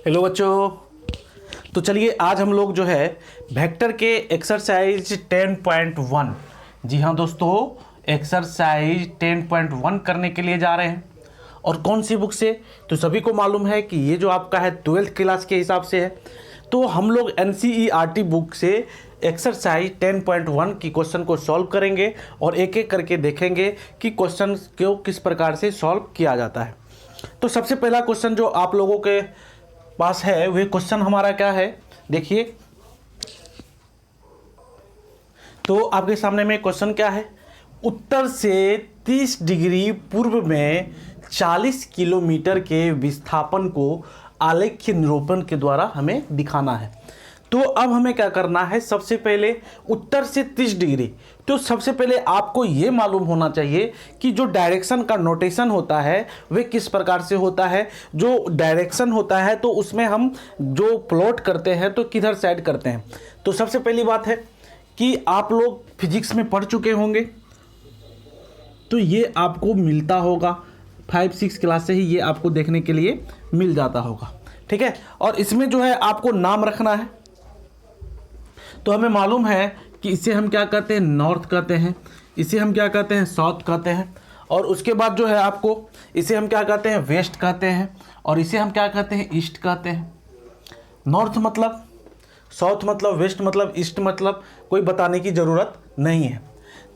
Hello बच्चों। तो चलिए आज हम लोग जो है वेक्टर के एक्सरसाइज 10.1, जी हाँ दोस्तों, एक्सरसाइज 10.1 करने के लिए जा रहे हैं। और कौन सी बुक से? तो सभी को मालूम है कि ये जो आपका है 12th क्लास के हिसाब से है। तो हम लोग NCERT बुक से एक्सरसाइज 10.1 की क्वेश्चन को सॉल्व करेंगे और एक एक करके देखेंगे कि क्वेश्चन को किस प्रकार से सॉल्व किया जाता है। तो सबसे पहला क्वेश्चन जो आप लोगों के पास है वह क्वेश्चन हमारा क्या है, देखिए। तो आपके सामने में क्वेश्चन क्या है, उत्तर से 30 डिग्री पूर्व में 40 किलोमीटर के विस्थापन को आलेख्य निरूपण के द्वारा हमें दिखाना है। तो अब हमें क्या करना है, सबसे पहले उत्तर से 30 डिग्री। तो सबसे पहले आपको ये मालूम होना चाहिए कि जो डायरेक्शन का नोटेशन होता है वह किस प्रकार से होता है। जो डायरेक्शन होता है तो उसमें हम जो प्लॉट करते हैं तो किधर साइड करते हैं। तो सबसे पहली बात है कि आप लोग फिजिक्स में पढ़ चुके होंगे, तो ये आपको मिलता होगा 5-6 क्लास से ही, ये आपको देखने के लिए मिल जाता होगा, ठीक है। और इसमें जो है आपको नाम रखना है। तो हमें मालूम है कि इसे हम क्या कहते हैं, नॉर्थ कहते हैं, इसे हम क्या कहते हैं, साउथ कहते हैं। और उसके बाद जो है आपको इसे हम क्या कहते हैं, वेस्ट कहते हैं। और इसे हम क्या कहते हैं, ईस्ट कहते हैं। नॉर्थ मतलब, साउथ मतलब, वेस्ट मतलब, ईस्ट मतलब कोई बताने की ज़रूरत नहीं है।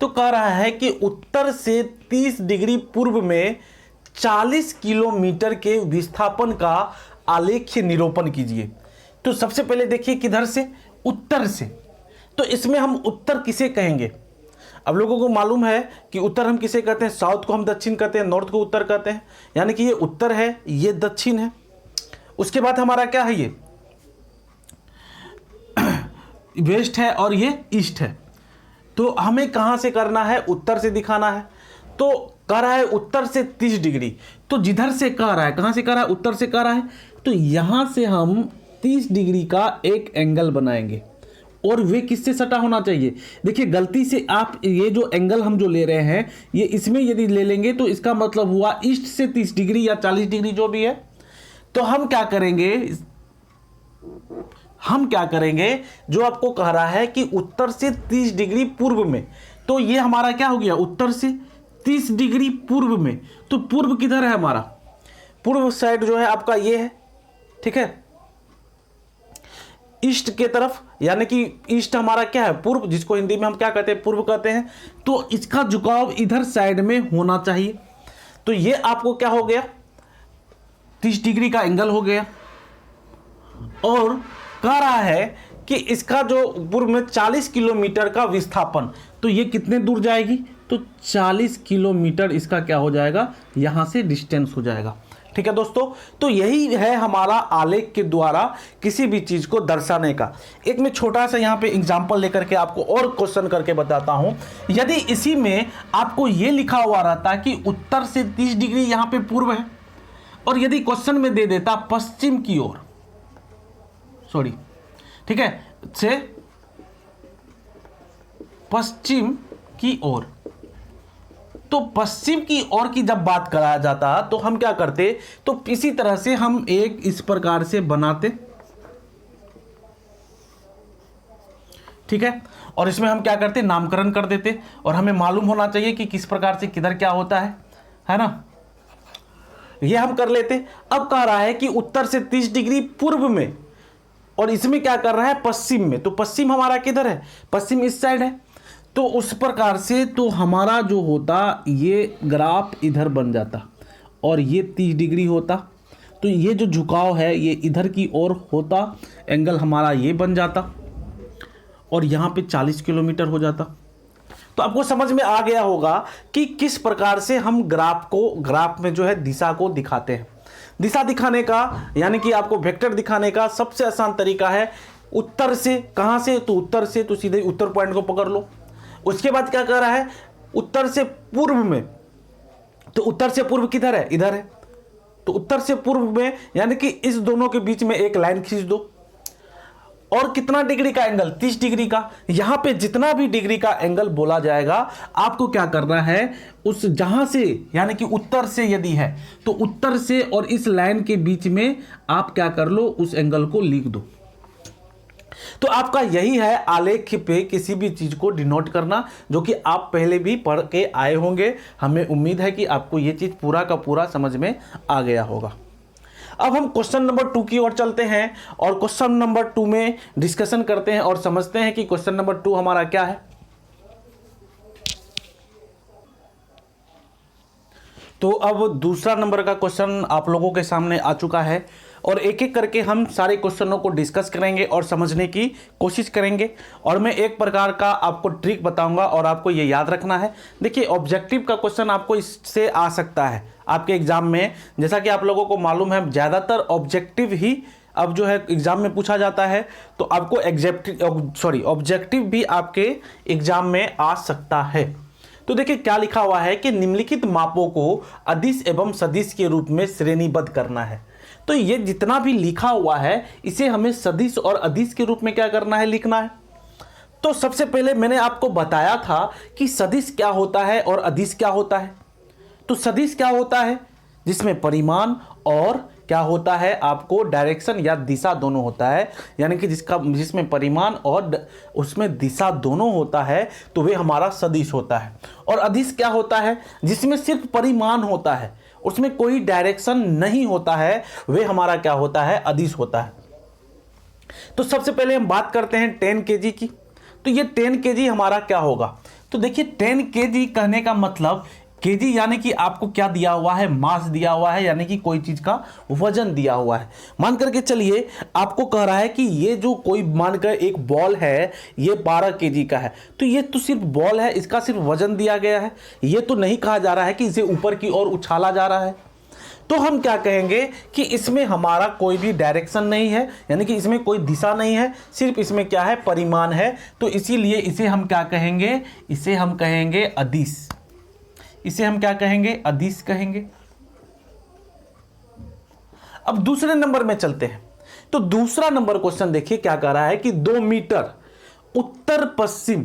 तो कह रहा है कि उत्तर से 30 डिग्री पूर्व में 40 किलोमीटर के विस्थापन का आलेख्य निरूपण कीजिए। तो सबसे पहले देखिए किधर से, उत्तर से। तो इसमें हम उत्तर किसे कहेंगे? अब लोगों को मालूम है कि उत्तर हम किसे कहते हैं, साउथ को हम दक्षिण कहते हैं, नॉर्थ को उत्तर कहते हैं। यानी कि ये उत्तर है, ये दक्षिण है। उसके बाद हमारा क्या है, ये वेस्ट है और ये ईस्ट है। तो हमें कहाँ से करना है, उत्तर से दिखाना है। तो कह रहा है उत्तर से 30 डिग्री। तो जिधर से कह रहा है, कहाँ से कह रहा है, उत्तर से कह रहा है, तो यहाँ से हम 30 डिग्री का एक एंगल बनाएंगे। और वे किससे सटा होना चाहिए? देखिए गलती से आप ये जो एंगल हम जो ले रहे हैं, ये इसमें यदि ले लेंगे तो इसका मतलब हुआ ईस्ट से 30 डिग्री या 40 डिग्री जो भी है। तो हम क्या करेंगे, जो आपको कह रहा है कि उत्तर से 30 डिग्री पूर्व में, तो ये हमारा क्या हो गया, उत्तर से 30 डिग्री पूर्व में। तो पूर्व किधर है हमारा, पूर्व साइड जो है आपका ये है, ठीक है, ईस्ट के तरफ। यानी कि ईस्ट हमारा क्या है, पूर्व, जिसको हिंदी में हम क्या कहते हैं, पूर्व कहते हैं। तो इसका झुकाव इधर साइड में होना चाहिए। तो ये आपको क्या हो गया, 30 डिग्री का एंगल हो गया। और कह रहा है कि इसका जो पूर्व में 40 किलोमीटर का विस्थापन, तो ये कितने दूर जाएगी, तो 40 किलोमीटर इसका क्या हो जाएगा, यहां से डिस्टेंस हो जाएगा, ठीक है दोस्तों। तो यही है हमारा आलेख के द्वारा किसी भी चीज को दर्शाने का। एक मैं छोटा सा यहाँ पे एग्जांपल लेकर के आपको और क्वेश्चन करके बताता हूं। यदि इसी में आपको ये लिखा हुआ रहता कि उत्तर से 30 डिग्री यहाँ पे पूर्व है, और यदि क्वेश्चन में दे देता पश्चिम की ओर, सॉरी, ठीक है, से पश्चिम की ओर, तो पश्चिम की ओर की जब बात करा जाता तो हम क्या करते, तो इसी तरह से हम एक इस प्रकार से बनाते, ठीक है। और इसमें हम क्या करते, नामकरण कर देते। और हमें मालूम होना चाहिए कि किस प्रकार से किधर क्या होता है ना, ये हम कर लेते। अब कह रहा है कि उत्तर से 30 डिग्री पूर्व में, और इसमें क्या कर रहा है, पश्चिम में। तो पश्चिम हमारा किधर है, पश्चिम इस साइड है। तो उस प्रकार से तो हमारा जो होता, ये ग्राफ इधर बन जाता और ये 30 डिग्री होता। तो ये जो झुकाव है ये इधर की ओर होता, एंगल हमारा ये बन जाता, और यहाँ पे 40 किलोमीटर हो जाता। तो आपको समझ में आ गया होगा कि किस प्रकार से हम ग्राफ में जो है दिशा को दिखाते हैं। दिशा दिखाने का, यानी कि आपको वेक्टर दिखाने का सबसे आसान तरीका है उत्तर से। कहाँ से, तो उत्तर से, तो सीधे उत्तर पॉइंट को पकड़ लो। उसके बाद क्या कर रहा है, उत्तर से पूर्व में, तो उत्तर से पूर्व किधर है, इधर है। तो उत्तर से पूर्व में यानी कि इस दोनों के बीच में एक लाइन खींच दो। और कितना डिग्री का एंगल, 30 डिग्री का। यहां पे जितना भी डिग्री का एंगल बोला जाएगा आपको क्या करना है, उस जहां से यानी कि उत्तर से यदि है तो उत्तर से और इस लाइन के बीच में आप क्या कर लो, उस एंगल को लिख दो। तो आपका यही है आलेख पे किसी भी चीज को डिनोट करना, जो कि आप पहले भी पढ़ के आए होंगे। हमें उम्मीद है कि आपको ये चीज पूरा का पूरा समझ में आ गया होगा। अब हम क्वेश्चन नंबर 2 की ओर चलते हैं और क्वेश्चन नंबर 2 में डिस्कशन करते हैं और समझते हैं कि क्वेश्चन नंबर 2 हमारा क्या है। तो अब दूसरा नंबर का क्वेश्चन आप लोगों के सामने आ चुका है और एक एक करके हम सारे क्वेश्चनों को डिस्कस करेंगे और समझने की कोशिश करेंगे। और मैं एक प्रकार का आपको ट्रिक बताऊंगा और आपको ये याद रखना है। देखिए, ऑब्जेक्टिव का क्वेश्चन आपको इससे आ सकता है आपके एग्जाम में। जैसा कि आप लोगों को मालूम है, ज़्यादातर ऑब्जेक्टिव ही अब जो है एग्जाम में पूछा जाता है, तो आपको ऑब्जेक्टिव भी आपके एग्जाम में आ सकता है। तो देखिए क्या लिखा हुआ है कि निम्नलिखित मापों को अदिश एवं सदिश के रूप में श्रेणीबद्ध करना है। तो ये जितना भी लिखा हुआ है इसे हमें सदिश और अदिश के रूप में क्या करना है, लिखना है। तो सबसे पहले मैंने आपको बताया था कि सदिश क्या होता है और अदिश क्या होता है। तो सदिश क्या होता है, जिसमें परिमाण और क्या होता है, आपको डायरेक्शन या दिशा दोनों होता है, यानी कि जिसमें परिमाण और उसमें दिशा दोनों होता है, तो वे हमारा सदिश होता है। और अदिश क्या होता है, जिसमें सिर्फ परिमाण होता है, उसमें कोई डायरेक्शन नहीं होता है, वे हमारा क्या होता है, अदिश होता है। तो सबसे पहले हम बात करते हैं 10 kg की। तो ये 10 kg हमारा क्या होगा, तो देखिए 10 kg कहने का मतलब केजी यानी कि आपको क्या दिया हुआ है, मास दिया हुआ है, यानी कि कोई चीज का वजन दिया हुआ है। मान करके चलिए आपको कह रहा है कि ये जो कोई मानकर एक बॉल है ये 12 केजी का है, तो ये तो सिर्फ बॉल है, इसका सिर्फ वजन दिया गया है। ये तो नहीं कहा जा रहा है कि इसे ऊपर की ओर उछाला जा रहा है। तो हम क्या कहेंगे कि इसमें हमारा कोई भी डायरेक्शन नहीं है, यानी कि इसमें कोई दिशा नहीं है, सिर्फ इसमें क्या है, परिमाण है। तो इसीलिए इसे हम क्या कहेंगे, इसे हम कहेंगे अदिश। इसे हम क्या कहेंगे, अदिश कहेंगे। अब दूसरे नंबर में चलते हैं। तो दूसरा नंबर क्वेश्चन देखिए क्या कह रहा है कि 2 मीटर उत्तर पश्चिम।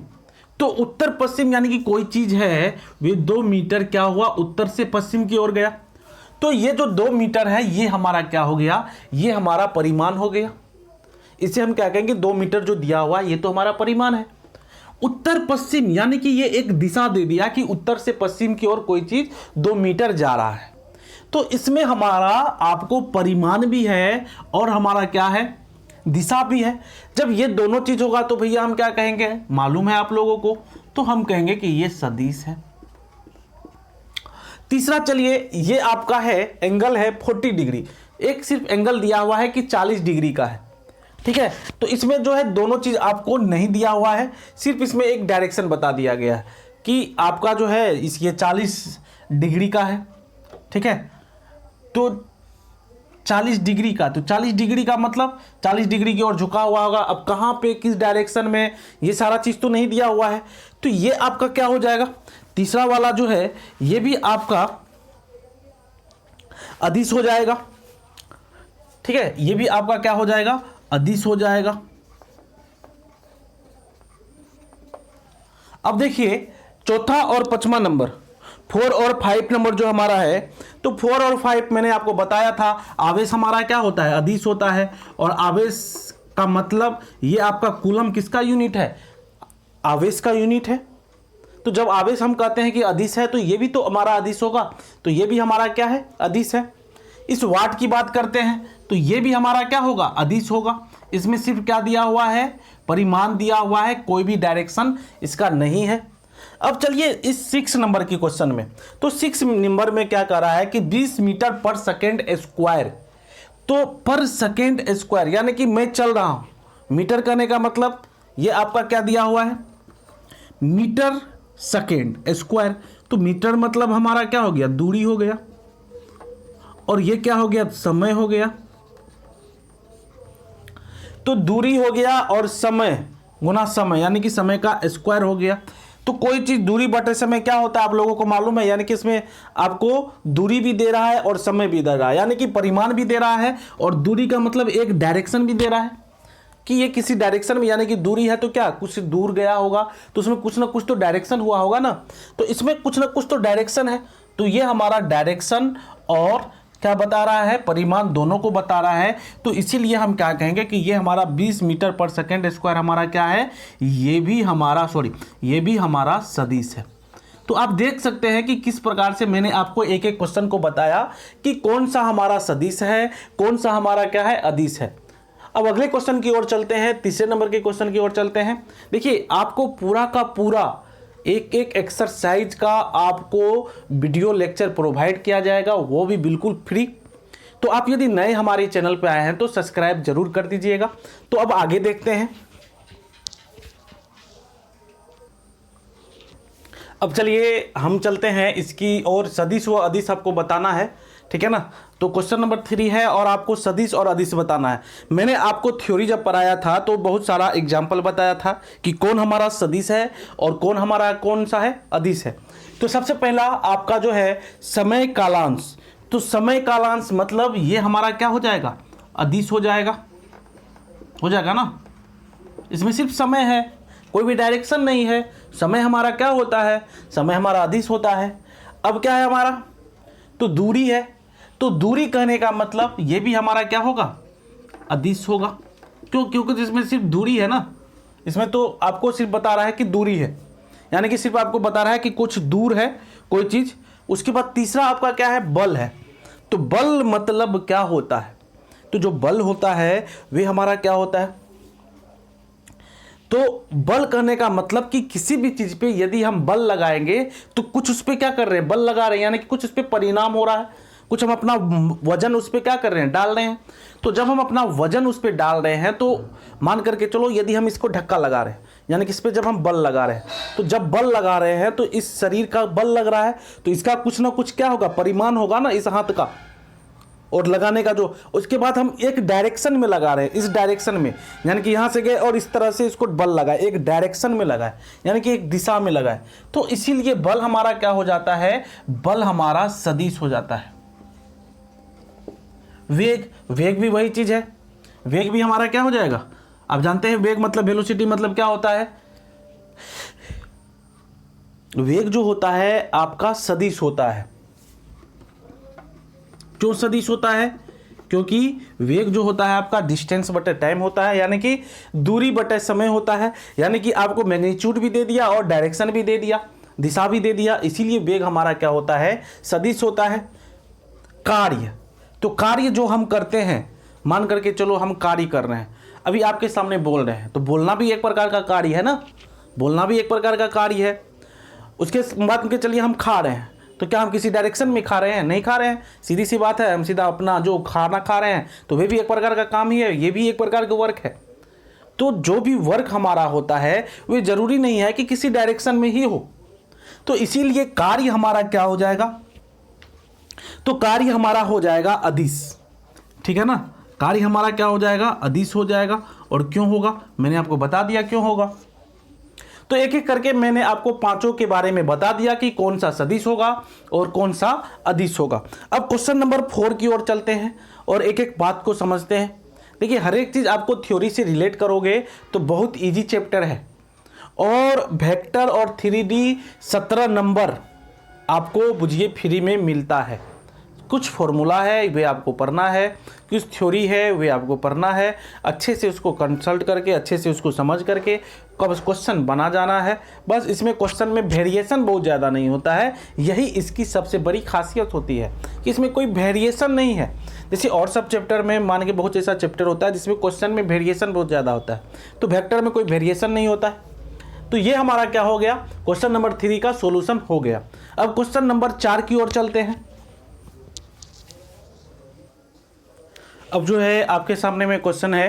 तो उत्तर पश्चिम यानी कि कोई चीज है वे 2 मीटर क्या हुआ, उत्तर से पश्चिम की ओर गया। तो ये जो 2 मीटर है ये हमारा क्या हो गया, ये हमारा परिमाण हो गया। इसे हम क्या कहेंगे, 2 मीटर जो दिया हुआ ये तो हमारा परिमाण है। उत्तर पश्चिम यानी कि ये एक दिशा दे दिया कि उत्तर से पश्चिम की ओर कोई चीज 2 मीटर जा रहा है। तो इसमें हमारा आपको परिमाण भी है और हमारा क्या है, दिशा भी है। जब ये दोनों चीज होगा तो भैया हम क्या कहेंगे, मालूम है आप लोगों को, तो हम कहेंगे कि ये सदिश है। तीसरा चलिए, ये आपका है एंगल है 40 डिग्री। एक सिर्फ एंगल दिया हुआ है कि 40 डिग्री का है, ठीक है। तो इसमें जो है दोनों चीज आपको नहीं दिया हुआ है, सिर्फ इसमें एक डायरेक्शन बता दिया गया है कि आपका जो है ये 40 डिग्री का है, ठीक है। तो 40 डिग्री का, तो 40 डिग्री का मतलब 40 डिग्री की ओर झुका हुआ होगा। अब कहाँ पे किस डायरेक्शन में, ये सारा चीज तो नहीं दिया हुआ है। तो ये आपका क्या हो जाएगा, तीसरा वाला जो है ये भी आपका अदिश हो जाएगा, ठीक है। ये भी आपका क्या हो जाएगा, अदिश हो जाएगा। अब देखिए चौथा और 5वां नंबर, 4 और 5 नंबर जो हमारा है, तो 4 और 5 मैंने आपको बताया था, आवेश हमारा क्या होता है, अदिश होता है। और आवेश का मतलब ये आपका कूलम किसका यूनिट है, आवेश का यूनिट है। तो जब आवेश हम कहते हैं कि अदिश है तो ये भी तो हमारा अदिश होगा, तो ये भी हमारा क्या है, अदिश है। इस वाट की बात करते हैं तो ये भी हमारा क्या होगा, अदिश होगा। इसमें सिर्फ क्या दिया हुआ है, परिमाण दिया हुआ है, कोई भी डायरेक्शन इसका नहीं है। अब चलिए इस 6 नंबर की क्वेश्चन में, तो 6 नंबर में क्या कर रहा है कि 20 मीटर पर सेकेंड स्क्वायर। तो पर सेकेंड स्क्वायर यानी कि मैं चल रहा हूं, मीटर करने का मतलब ये आपका क्या दिया हुआ है, मीटर सेकेंड स्क्वायर। तो मीटर मतलब हमारा क्या हो गया, दूरी हो गया, और ये क्या हो गया, समय हो गया। तो दूरी हो गया और समय गुना समय यानी कि समय का स्क्वायर हो गया। तो कोई चीज दूरी बटे समय क्या होता है आप लोगों को मालूम है, यानी कि इसमें आपको दूरी भी दे रहा है और समय भी दे रहा है, यानी कि परिमाण भी दे रहा है और दूरी का मतलब एक डायरेक्शन भी दे रहा है। कि ये किसी डायरेक्शन में, यानी कि दूरी है तो क्या कुछ दूर गया होगा, तो उसमें कुछ ना कुछ तो डायरेक्शन हुआ होगा ना, तो इसमें कुछ ना कुछ तो डायरेक्शन है। तो ये हमारा डायरेक्शन और क्या बता रहा है, परिमाण दोनों को बता रहा है। तो इसीलिए हम क्या कहेंगे कि ये हमारा 20 मीटर पर सेकेंड स्क्वायर हमारा क्या है, ये भी हमारा सदिश है। तो आप देख सकते हैं कि किस प्रकार से मैंने आपको एक एक क्वेश्चन को बताया कि कौन सा हमारा सदिश है, कौन सा हमारा क्या है, अदिश है। अब अगले क्वेश्चन की ओर चलते हैं, तीसरे नंबर के क्वेश्चन की ओर चलते हैं। देखिए, आपको पूरा का पूरा एक एक एक्सरसाइज का आपको वीडियो लेक्चर प्रोवाइड किया जाएगा, वो भी बिल्कुल फ्री। तो आप यदि नए हमारे चैनल पर आए हैं तो सब्सक्राइब जरूर कर दीजिएगा। तो अब आगे देखते हैं। अब चलिए हम चलते हैं इसकी और सदिश व अदिश आपको बताना है, ठीक है ना। तो क्वेश्चन नंबर 3 है और आपको सदिश और अदिश बताना है। मैंने आपको थ्योरी जब पढ़ाया था तो बहुत सारा एग्जाम्पल बताया था कि कौन हमारा सदिश है और कौन सा है, अदिश है। तो सबसे पहला आपका जो है समय कालांश। तो समय कालांश मतलब ये हमारा क्या हो जाएगा, अदिश हो जाएगा ना। इसमें सिर्फ समय है, कोई भी डायरेक्शन नहीं है। समय हमारा क्या होता है, समय हमारा अदिश होता है। अब क्या है हमारा, तो दूरी है। तो दूरी कहने का मतलब ये भी हमारा क्या होगा, अदिश होगा। क्योंकि इसमें सिर्फ दूरी है ना, इसमें तो आपको सिर्फ बता रहा है कि दूरी है, यानी कि सिर्फ आपको बता रहा है कि कुछ दूर है कोई चीज़। उसके बाद तीसरा आपका क्या है, बल है। तो बल मतलब क्या होता है, तो जो बल होता है वे हमारा क्या होता है, तो बल करने का मतलब कि किसी भी चीज पे यदि हम बल लगाएंगे तो कुछ उस पर क्या कर रहे हैं, बल लगा रहे हैं, यानी कि कुछ उस पर परिणाम हो रहा है, कुछ हम अपना वजन उस पर क्या कर रहे हैं, डाल रहे हैं। तो जब हम अपना वजन उस पर डाल रहे हैं तो मान करके चलो यदि हम इसको धक्का लगा रहे हैं, यानी कि इस पर जब हम बल लगा रहे हैं, तो जब बल लगा रहे हैं तो इस शरीर का बल लग रहा है, तो इसका कुछ ना कुछ क्या होगा, परिमाण होगा ना इस हाथ का और लगाने का जो। उसके बाद हम एक डायरेक्शन में लगा रहे हैं, इस डायरेक्शन में, यानी कि यहाँ से गए और इस तरह से इसको बल लगाए, एक डायरेक्शन में लगाए, यानी कि एक दिशा में लगाए। तो इसीलिए बल हमारा क्या हो जाता है, बल हमारा सदिश हो जाता है। वेग भी वही चीज है, वेग भी हमारा क्या हो जाएगा, आप जानते हैं वेग मतलब वेलोसिटी मतलब क्या होता है, वेग जो होता है आपका सदिश होता है। क्यों सदिश होता है, क्योंकि वेग जो होता है आपका डिस्टेंस बटे टाइम होता है, यानी कि दूरी बटे समय होता है, यानी कि आपको मैग्नीट्यूड भी दे दिया और डायरेक्शन भी दे दिया, दिशा भी दे दिया, इसीलिए वेग हमारा क्या होता है, सदिश होता है। कार्य, तो कार्य जो हम करते हैं, मान करके चलो हम कार्य कर रहे हैं, अभी आपके सामने बोल रहे हैं, तो बोलना भी एक प्रकार का कार्य है ना, बोलना भी एक प्रकार का कार्य है। उसके बाद के चलिए हम खा रहे हैं, तो क्या हम किसी डायरेक्शन में खा रहे हैं, नहीं खा रहे हैं, सीधी सी बात है, हम सीधा अपना जो खाना खा रहे हैं, तो वे भी एक प्रकार का काम ही है, ये भी एक प्रकार का वर्क है। तो जो भी वर्क हमारा होता है वे जरूरी नहीं है कि किसी डायरेक्शन में ही हो। तो इसीलिए कार्य हमारा क्या हो जाएगा, तो कार्य हमारा हो जाएगा अदिश, ठीक है ना। कार्य हमारा क्या हो जाएगा, अदिश हो जाएगा। और क्यों होगा, मैंने आपको बता दिया क्यों होगा। तो एक एक करके मैंने आपको पांचों के बारे में बता दिया कि कौन सा सदिश होगा और कौन सा अदिश होगा। अब क्वेश्चन नंबर 4 की ओर चलते हैं और एक एक बात को समझते हैं। देखिए, हर एक चीज आपको थ्योरी से रिलेट करोगे तो बहुत इजी चैप्टर है, और वेक्टर और 3D 17 नंबर आपको बुझिए फ्री में मिलता है। कुछ फॉर्मूला है वे आपको पढ़ना है, कुछ थ्योरी है वे आपको पढ़ना है, अच्छे से उसको कंसल्ट करके, अच्छे से उसको समझ करके कब क्वेश्चन बना जाना है। बस इसमें क्वेश्चन में वेरिएशन बहुत ज़्यादा नहीं होता है, यही इसकी सबसे बड़ी खासियत होती है कि इसमें कोई वेरिएशन नहीं है। जैसे और सब चैप्टर में मान के बहुत ऐसा चैप्टर होता है जिसमें क्वेश्चन में वेरिएशन बहुत ज़्यादा होता है, तो वेक्टर में कोई वेरिएशन नहीं होता है। तो ये हमारा क्या हो गया, क्वेश्चन नंबर 3 का सोल्यूशन हो गया। अब क्वेश्चन नंबर 4 की ओर चलते हैं। अब जो है आपके सामने में क्वेश्चन है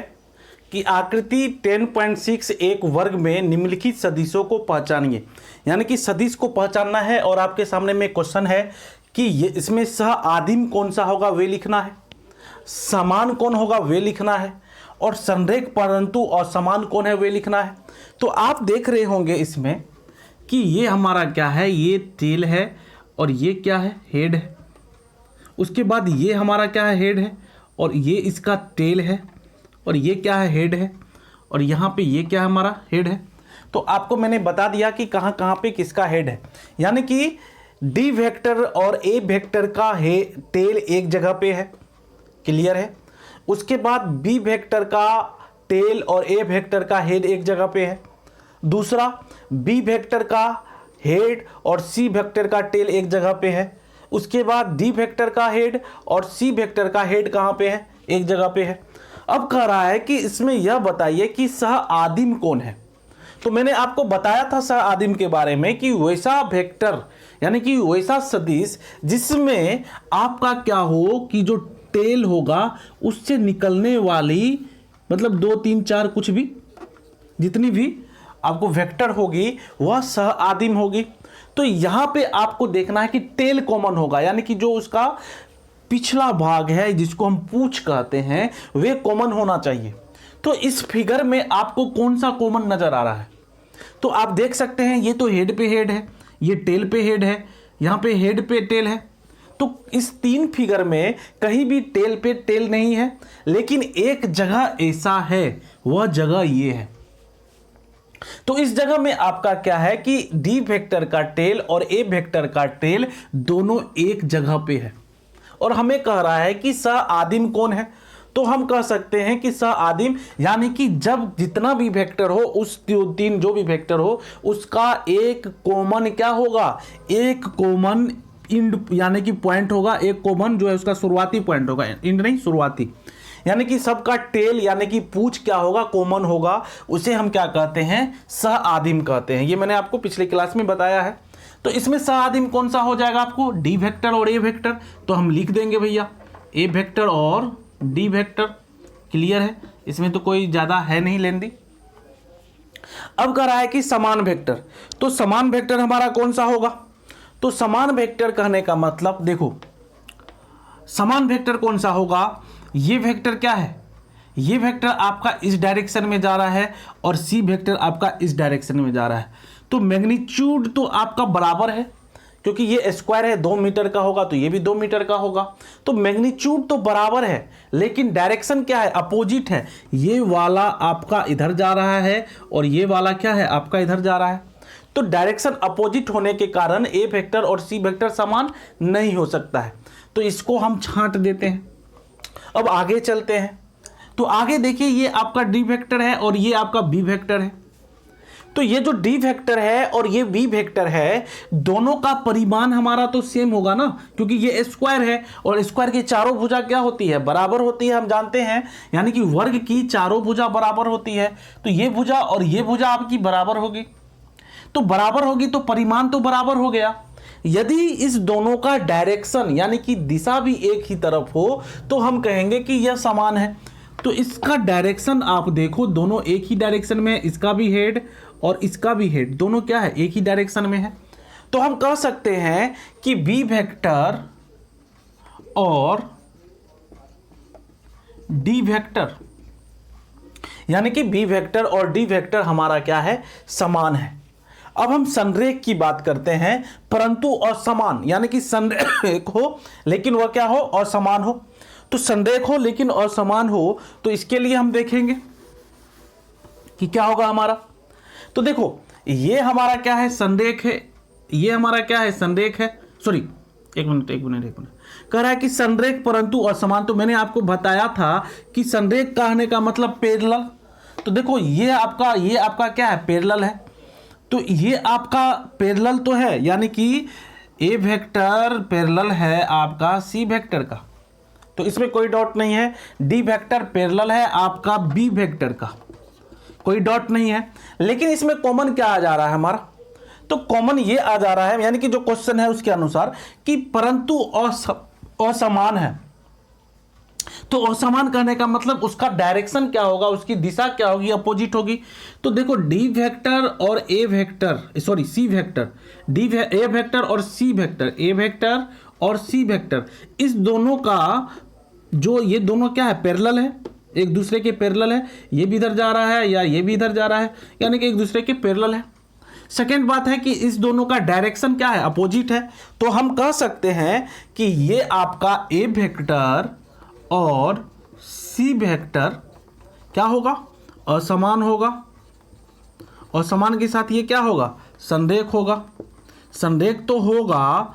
कि आकृति 10.6 एक वर्ग में निम्नलिखित सदिशों को पहचानिए, यानी कि सदिश को पहचानना है। और आपके सामने में क्वेश्चन है कि ये इसमें सह आदिम कौन सा होगा वे लिखना है, समान कौन होगा वे लिखना है, और संरेख परंतु असमान कौन है वे लिखना है। तो आप देख रहे होंगे इसमें कि ये हमारा क्या है, ये टेल है और ये क्या है, हेड है। उसके बाद ये हमारा क्या है, हेड है, और ये इसका टेल है, और ये क्या है, हेड है। और यहाँ पे ये क्या है, हमारा हेड है। तो आपको मैंने बता दिया कि कहाँ कहाँ पे किसका हेड है, यानी कि डी वेक्टर और ए वेक्टर का टेल एक जगह पे है, क्लियर है। उसके बाद बी वेक्टर का टेल और ए वेक्टर का हेड एक जगह पे है। दूसरा, बी वेक्टर का हेड और सी वेक्टर का टेल एक जगह पे है। उसके बाद डी वेक्टर का हेड और सी वेक्टर का हेड कहाँ पे है, एक जगह पे है। अब कह रहा है कि इसमें यह बताइए कि सह आदिम कौन है। तो मैंने आपको बताया था सह आदिम के बारे में कि वैसा वेक्टर यानी कि वैसा सदिश जिसमें आपका क्या हो कि जो टेल होगा उससे निकलने वाली मतलब 2 3 4 कुछ भी जितनी भी आपको वेक्टर होगी वह सह आदिम होगी। तो यहां पे आपको देखना है कि टेल कॉमन होगा, यानी कि जो उसका पिछला भाग है जिसको हम पूंछ कहते हैं वे कॉमन होना चाहिए। तो इस फिगर में आपको कौन सा कॉमन नजर आ रहा है, तो आप देख सकते हैं ये तो हेड पे हेड है, ये टेल पे हेड है, यहां पे हेड पे टेल है। तो इस 3 फिगर में कहीं भी टेल पे टेल नहीं है, लेकिन एक जगह ऐसा है, वह जगह ये है। तो इस जगह में आपका क्या है कि डी वेक्टर का टेल और ए वेक्टर का टेल दोनों एक जगह पे है, और हमें कह रहा है कि सह आदिम कौन है। तो हम कह सकते हैं कि सह आदिम यानी कि जब जितना भी वेक्टर हो उस 3 जो भी वेक्टर हो उसका एक कॉमन क्या होगा, एक कॉमन इंड यानी कि पॉइंट होगा, एक कॉमन जो है उसका शुरुआती पॉइंट होगा, इंड नहीं शुरुआती, यानी कि सबका टेल यानी कि पूंछ क्या होगा, कॉमन होगा, उसे हम क्या कहते हैं, सह आदिम कहते हैं। ये मैंने आपको पिछले क्लास में बताया है। तो इसमें सह आदिम कौन सा हो जाएगा आपको, डी वेक्टर और ए वेक्टर। तो हम लिख देंगे भैया ए वेक्टर और डी वेक्टर, क्लियर है, इसमें तो कोई ज्यादा है नहीं लेंदी। अब कह रहा है कि समान वेक्टर, तो समान वेक्टर हमारा कौन सा होगा, तो समान वेक्टर कहने का मतलब देखो समान वेक्टर कौन सा होगा, ये वेक्टर क्या है, ये वेक्टर आपका इस डायरेक्शन में जा रहा है और सी वेक्टर आपका इस डायरेक्शन में जा रहा है। तो मैग्नीट्यूड तो आपका बराबर है क्योंकि ये स्क्वायर है, 2 मीटर का होगा तो ये भी 2 मीटर का होगा। तो मैग्नीट्यूड तो बराबर है, लेकिन डायरेक्शन क्या है, अपोजिट है। ये वाला आपका इधर जा रहा है और ये वाला क्या है, आपका इधर जा रहा है। तो डायरेक्शन अपोजिट होने के कारण ए वेक्टर और सी वेक्टर समान नहीं हो सकता है, तो इसको हम छांट देते हैं। अब आगे चलते हैं, तो आगे देखिए ये आपका डी वेक्टर है और ये आपका बी वेक्टर है। तो ये जो डी वेक्टर है और ये बी वेक्टर है, दोनों का परिमाण हमारा तो सेम होगा ना, क्योंकि ये स्क्वायर है और स्क्वायर की चारों भुजा क्या होती है, बराबर होती है, हम जानते हैं, यानी कि वर्ग की चारों भुजा बराबर होती है। तो ये भुजा और ये भुजा आपकी बराबर होगी, तो बराबर होगी तो परिमाण तो बराबर हो गया। यदि इस दोनों का डायरेक्शन यानी कि दिशा भी एक ही तरफ हो तो हम कहेंगे कि यह समान है। तो इसका डायरेक्शन आप देखो, दोनों एक ही डायरेक्शन में, इसका भी हेड और इसका भी हेड दोनों क्या है, एक ही डायरेक्शन में है। तो हम कह सकते हैं कि बी वेक्टर और डी वेक्टर यानी कि बी वेक्टर और डी वेक्टर हमारा क्या है, समान है। अब हम संरेख की बात करते हैं, परंतु असमान, यानी कि संरेख हो लेकिन वह क्या हो, असमान हो। तो संरेख हो लेकिन असमान हो, तो इसके लिए हम देखेंगे कि क्या होगा हमारा। तो देखो ये हमारा क्या है, संरेख है, ये हमारा क्या है, संरेख है, सॉरी एक मिनट कह रहा है कि संरेख परंतु असमान। तो मैंने आपको बताया था कि संरेख कहने का मतलब पैरेलल। तो देखो ये आपका क्या है, पैरेलल है। तो ये आपका पैरेलल तो है, यानी कि ए वेक्टर पैरेलल है आपका सी वेक्टर का, तो इसमें कोई डाउट नहीं है। डी वेक्टर पैरेलल है आपका बी वेक्टर का, कोई डाउट नहीं है। लेकिन इसमें कॉमन क्या आ जा रहा है हमारा, तो कॉमन ये आ जा रहा है, यानी कि जो क्वेश्चन है उसके अनुसार कि परंतु असमान है। तो असमान कहने का मतलब उसका डायरेक्शन क्या होगा, उसकी दिशा क्या होगी, अपोजिट होगी। तो देखो डी वेक्टर और ए वेक्टर, सॉरी सी वेक्टर, ए वेक्टर और सी वेक्टर, ए वेक्टर और सी वेक्टर, इस दोनों का जो ये दोनों क्या है, पैरेलल है, एक दूसरे के पैरेलल है। ये भी इधर जा रहा है या ये भी इधर जा रहा है, यानी कि एक दूसरे के पैरेलल है। सेकेंड बात है कि इस दोनों का डायरेक्शन क्या है, अपोजिट है। तो हम कह सकते हैं कि ये आपका ए वेक्टर और सी वेक्टर क्या होगा, असमान होगा, और समान के साथ ये क्या होगा, संरेख होगा। संरेख तो होगा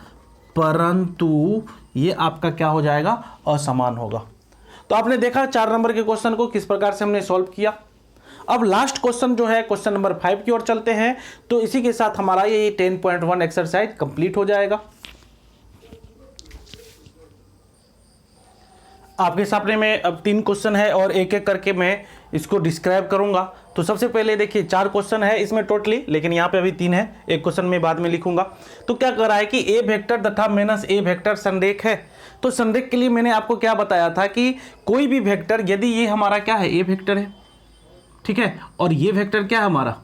परंतु ये आपका क्या हो जाएगा, असमान होगा। तो आपने देखा 4 नंबर के क्वेश्चन को किस प्रकार से हमने सॉल्व किया। अब लास्ट क्वेश्चन जो है क्वेश्चन नंबर 5 की ओर चलते हैं। तो इसी के साथ हमारा ये 10.1 एक्सरसाइज कंप्लीट हो जाएगा। आपके सामने में अब 3 क्वेश्चन है और एक एक करके मैं इसको डिस्क्राइब करूंगा। तो सबसे पहले देखिए 4 क्वेश्चन है इसमें टोटली, लेकिन यहाँ पे अभी 3 है, एक क्वेश्चन में बाद में लिखूंगा। तो क्या कर रहा है कि ए वेक्टर तथा माइनस ए वेक्टर संरेख है। तो संरेख के लिए मैंने आपको क्या बताया था कि कोई भी वेक्टर यदि ये हमारा क्या है, ए वेक्टर है, ठीक है, और ये वेक्टर क्या है हमारा,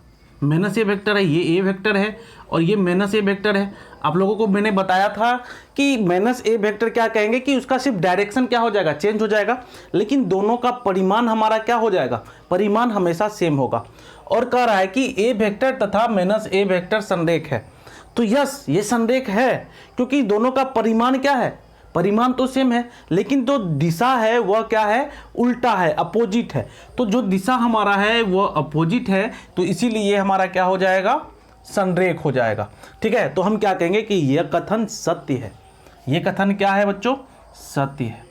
माइनस ए वेक्टर है, ये ए वेक्टर है और ये माइनस ए वेक्टर है। आप लोगों को मैंने बताया था कि माइनस ए वेक्टर क्या कहेंगे कि उसका सिर्फ डायरेक्शन क्या हो जाएगा, चेंज हो जाएगा, लेकिन दोनों का परिमाण हमारा क्या हो जाएगा, परिमाण हमेशा सेम होगा। और कह रहा है कि ए वेक्टर तथा माइनस ए वेक्टर संरेख है। तो यस, ये संरेख है क्योंकि दोनों का परिमाण क्या है, परिमाण तो सेम है, लेकिन जो दिशा है वह क्या है, उल्टा है, अपोजिट है। तो जो दिशा हमारा है वह अपोजिट है, तो इसीलिए हमारा क्या हो जाएगा, संरेख हो जाएगा। ठीक है, तो हम क्या कहेंगे कि यह कथन सत्य है। यह कथन क्या है बच्चों, सत्य है।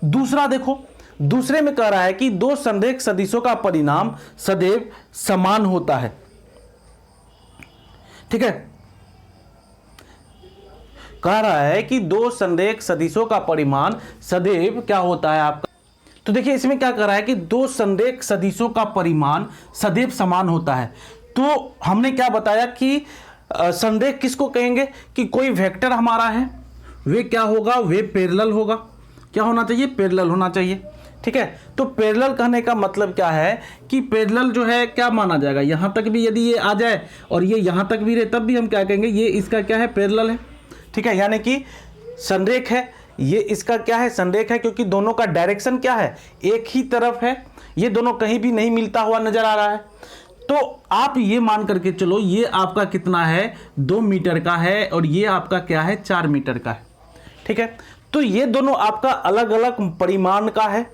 दूसरा देखो, दूसरे में कह रहा है कि दो संरेख सदिशों का परिणाम सदैव समान होता है। ठीक है, कह रहा है कि दो संरेख सदिशों का परिमाण सदैव क्या होता है आपका। तो देखिए इसमें क्या कर रहा है कि दो संरेख सदिशों का परिमाण सदैव समान होता है। तो हमने क्या बताया कि संरेख किसको कहेंगे कि कोई वेक्टर हमारा है, वे क्या होगा, वे पैरेलल होगा। क्या होना चाहिए, पैरेलल होना चाहिए। ठीक है, तो पैरेलल कहने का मतलब क्या है कि पैरेलल जो है क्या माना जाएगा, यहां तक भी यदि ये आ जाए और ये यहां तक भी रहे तब भी हम क्या कहेंगे, ये इसका क्या है, पैरेलल है। ठीक है, यानी कि संरेख है, ये इसका क्या है, संरेख है, क्योंकि दोनों का डायरेक्शन क्या है, एक ही तरफ है, ये दोनों कहीं भी नहीं मिलता हुआ नजर आ रहा है। तो आप ये मान करके चलो, ये आपका कितना है, 2 मीटर का है और ये आपका क्या है, 4 मीटर का है। ठीक है, तो ये दोनों आपका अलग अलग परिमाण का है,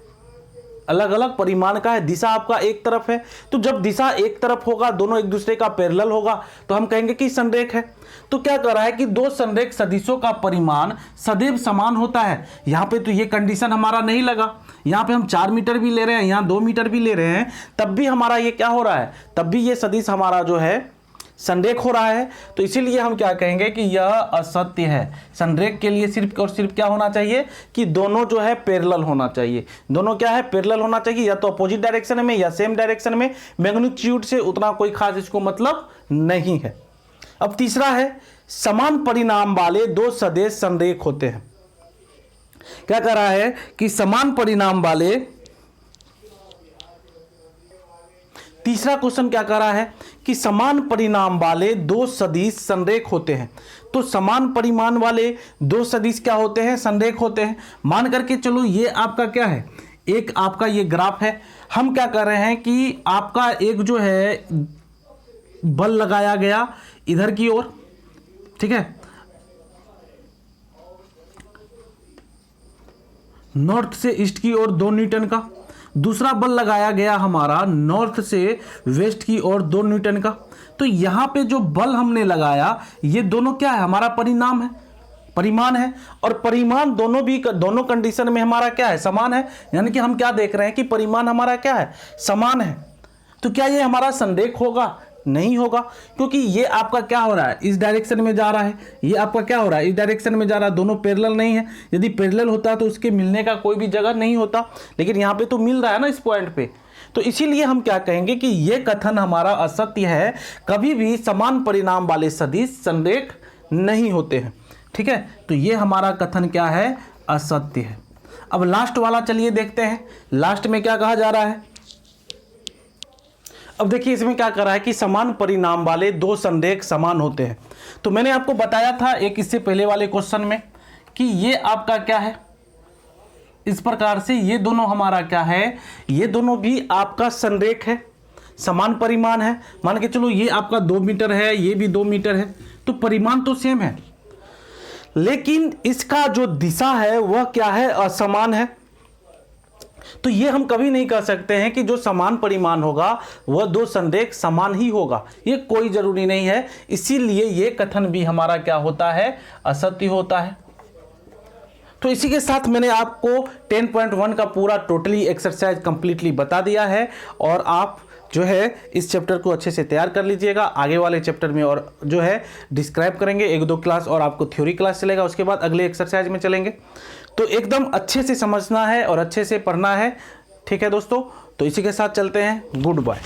अलग अलग परिमाण का है, दिशा आपका एक तरफ है। तो जब दिशा एक तरफ होगा, दोनों एक दूसरे का पैरेलल होगा, तो हम कहेंगे कि संरेख है। तो क्या कर रहा है कि दो संरेख सदिशों का परिमाण सदैव समान होता है। यहां पे तो ये कंडीशन हमारा नहीं लगा, यहां पे हम 4 मीटर भी ले रहे हैं, यहां 2 मीटर भी ले रहे हैं, तब भी हमारा ये क्या हो रहा है, तब भी ये सदिश हमारा जो है संरेख हो रहा है। तो इसीलिए हम क्या कहेंगे कि यह असत्य है। संरेख के लिए सिर्फ और सिर्फ क्या होना चाहिए कि दोनों जो है पैरेलल होना चाहिए। दोनों क्या है, पैरेलल होना चाहिए, या तो अपोजिट डायरेक्शन में या सेम डायरेक्शन में। मैग्नीट्यूड से उतना कोई खास इसको मतलब नहीं है। अब तीसरा है, समान परिणाम वाले दो सदिश संरेख होते हैं। क्या कर रहा है कि समान परिणाम वाले, तीसरा क्वेश्चन क्या कर रहा है कि समान परिणाम वाले दो सदिश संरेख होते हैं। तो समान परिमाण वाले दो सदिश क्या होते हैं, संरेख होते हैं। मान करके चलो ये आपका क्या है, एक आपका ये ग्राफ है। हम क्या कर रहे हैं कि आपका एक जो है बल लगाया गया इधर की ओर, ठीक है, नॉर्थ से ईस्ट की ओर 2 न्यूटन का। दूसरा बल लगाया गया हमारा नॉर्थ से वेस्ट की ओर 2 न्यूटन का। तो यहां पे जो बल हमने लगाया, ये दोनों क्या है, हमारा परिणाम है, परिमाण है। और परिमाण दोनों कंडीशन में हमारा क्या है, समान है। यानी कि हम क्या देख रहे हैं कि परिमाण हमारा क्या है, समान है। तो क्या ये हमारा संरेख होगा, नहीं होगा, क्योंकि ये आपका क्या हो रहा है, इस डायरेक्शन में जा रहा है, ये आपका क्या हो रहा है, इस डायरेक्शन में जा रहा है। दोनों पैरेलल नहीं है। यदि पैरेलल होता तो उसके मिलने का कोई भी जगह नहीं होता, लेकिन यहाँ पे तो मिल रहा है ना इस पॉइंट पे। तो इसीलिए हम क्या कहेंगे कि ये कथन हमारा असत्य है। कभी भी समान परिणाम वाले सदिश संरेख नहीं होते हैं। ठीक है, तो ये हमारा कथन क्या है, असत्य है। अब लास्ट वाला चलिए देखते हैं, लास्ट में क्या कहा जा रहा है। अब देखिए इसमें क्या कर रहा है कि समान परिणाम वाले दो संरेख समान होते हैं। तो मैंने आपको बताया था एक इससे पहले वाले क्वेश्चन में कि ये आपका क्या है, इस प्रकार से ये दोनों हमारा क्या है, ये दोनों भी आपका संरेख है, समान परिमाण है। मान के चलो ये आपका 2 मीटर है, ये भी 2 मीटर है, तो परिमाण तो सेम है, लेकिन इसका जो दिशा है वह क्या है, असमान है। तो ये हम कभी नहीं कह सकते हैं कि जो समान परिमाण होगा वह दो संरेख समान ही होगा, ये कोई जरूरी नहीं है। इसीलिए ये कथन भी हमारा क्या होता है, असत्य होता है। तो इसी के साथ मैंने आपको 10.1 का पूरा टोटली एक्सरसाइज कंप्लीटली बता दिया है, और आप जो है इस चैप्टर को अच्छे से तैयार कर लीजिएगा। आगे वाले चैप्टर में और जो है डिस्क्राइब करेंगे, 1-2 क्लास और आपको थ्योरी क्लास चलेगा, उसके बाद अगले एक्सरसाइज में चलेंगे। तो एकदम अच्छे से समझना है और अच्छे से पढ़ना है, ठीक है दोस्तों। तो इसी के साथ चलते हैं, गुड बाय।